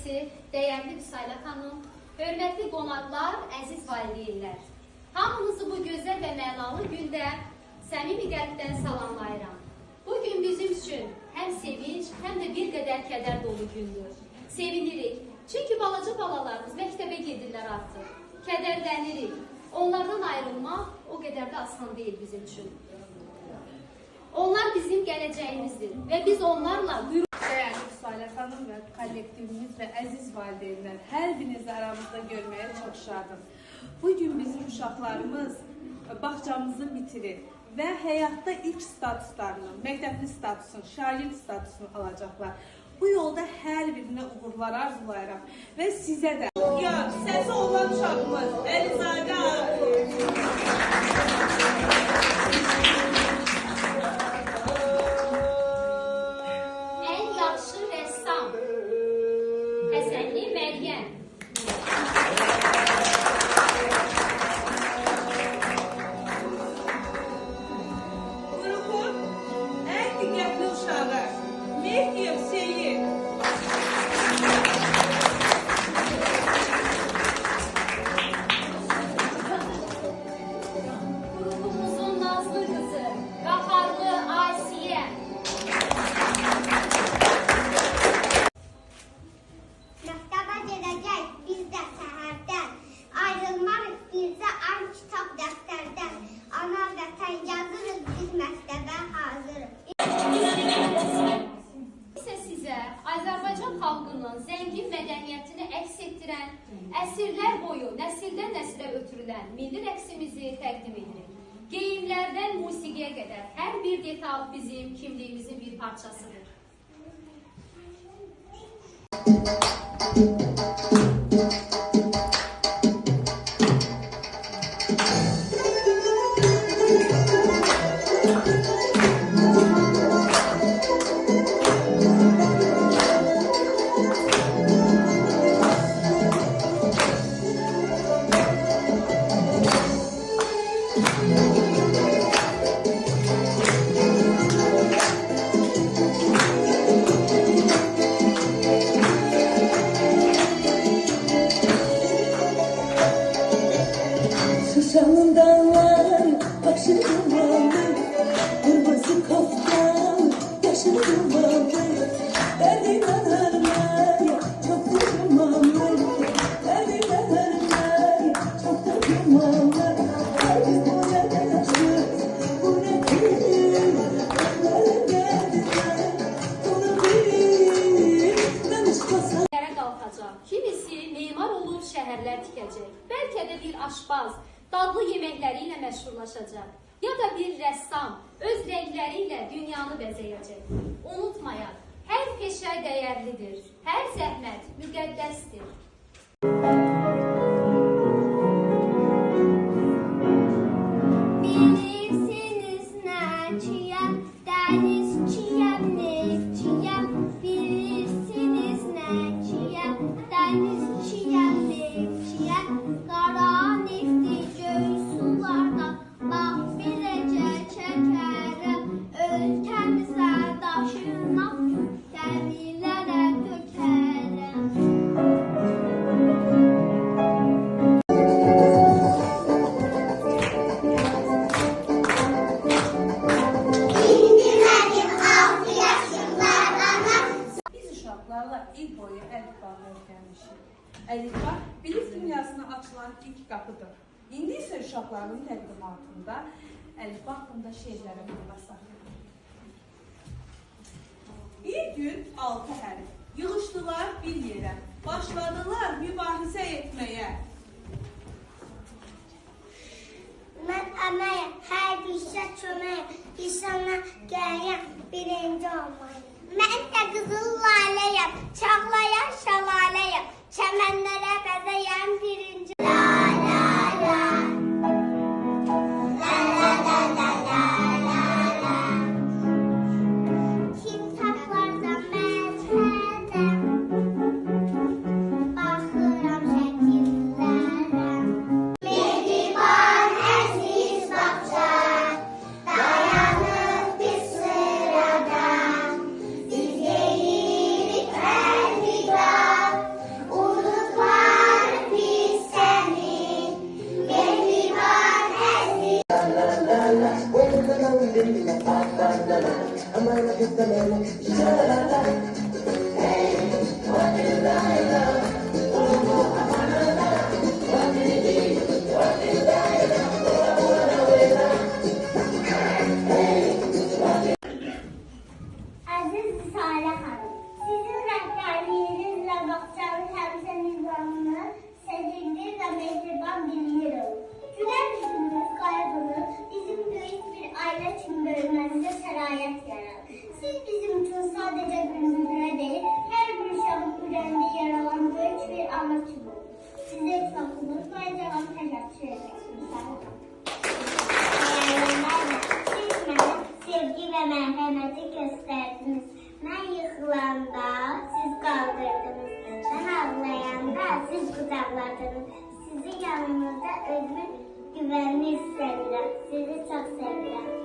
rəhbərisi, dəyərli Vüsayla xanım, hörmətli qonaqlar, əziz valideynlər. Hamınızı bu gözəl və mənalı gündə səmimi qəlbdən salamlayıram. Bugün bizim üçün həm sevinç, həm də bir qədər kədər dolu gündür. Sevinirik, çünki balaca balalarımız məktəbə gedirlər artıq. Kədərlənirik, onlardan ayrılmaq o qədər də asan deyil bizim üçün. Onlar bizim gələcəyimizdir və biz onlarla Dəyərli Vüsayla xanım və kollektivimiz və əziz valideynlər, hər birinizi aramızda görməyə çox şadım. Bugün bizim uşaqlarımız bağçamızı bitirir və həyatda ilk statuslarını, məktəbli statusunu, şagird statusunu alacaqlar. Bu yolda hər birinə uğurlar arzulayıram və sizə də. Səsi olan uşağımız Əlizadə zəngin mədəniyyətini əks etdirən, əsrlər boyu nəsildən nəsilə ötürülən milli rəqsimizi təqdim edirik. Geyimlərdən musiqiyə qədər hər bir detal bizim kimliyimizin bir parçasıdır. Kimisi memar olub şəhərlər tikəcək, bəlkə də bir aşbaz dadlı yeməkləri ilə məşhurlaşacaq, ya da bir rəssam öz rəngləri ilə dünyanı bəzəyəcək. Unutmayaq, hər peşə dəyərlidir, hər zəhmət müqəddəsdir. Bilirsiniz nəçiyəm, dənizçiyəm, neftçiyəm. Bilirsiniz nəçiyəm, dənizçiyəm, neftçiyəm. Qara nefti göy sulardan bax beləcə çəkərəm. Ölkəmizə daşınaq gəmilərə tökərəm. İl boyu əlifbanı öyrənmişik. Əlifba bilik dünyasına açılan ilk qapıdır. İndi isə uşaqların təqdimatında əlifba haqqında şeirlərə qulaq. Bir gün 6 hərf yığışdılar bir yerə, başladılar mübahisə etməyə. Mən əməyəm, hər bir işə çöməyəm, insana gələyəm, birinci olmayım. Mən də qızıl laləyəm, çağlayan şəlaləyəm, çəmənlərə bəzəyəm birinci. La la la, la la la la la la la. Kitablarda məzhədəm, baxıram şəkillərə. Mehriban əziz bağça, dayanır bir sırada. Biz geyirik əlviqat, Aziz Risale Hanım, sizin rehberliğinizle bakacağınız hemşe nizamını sevimli ve mehriban biliyorum. Güler yüzünüz, kaygınız bizim büyük bir aile için görmemize serayet yarar. Siz bizim için sadece günümüzde değil, her bir şahın yüreğinde yer alan büyük bir anlatımız. Size çok unutmayacağım, teşekkür ederim. Siz bana sevgi ve merhameti gösterdiniz. Ben yıkılanda siz kaldırdınız. Ben ağlayanda siz kucakladınız. Sizi yanınızda özümün güvenli hissediyorum. Sizi çok seviyorum.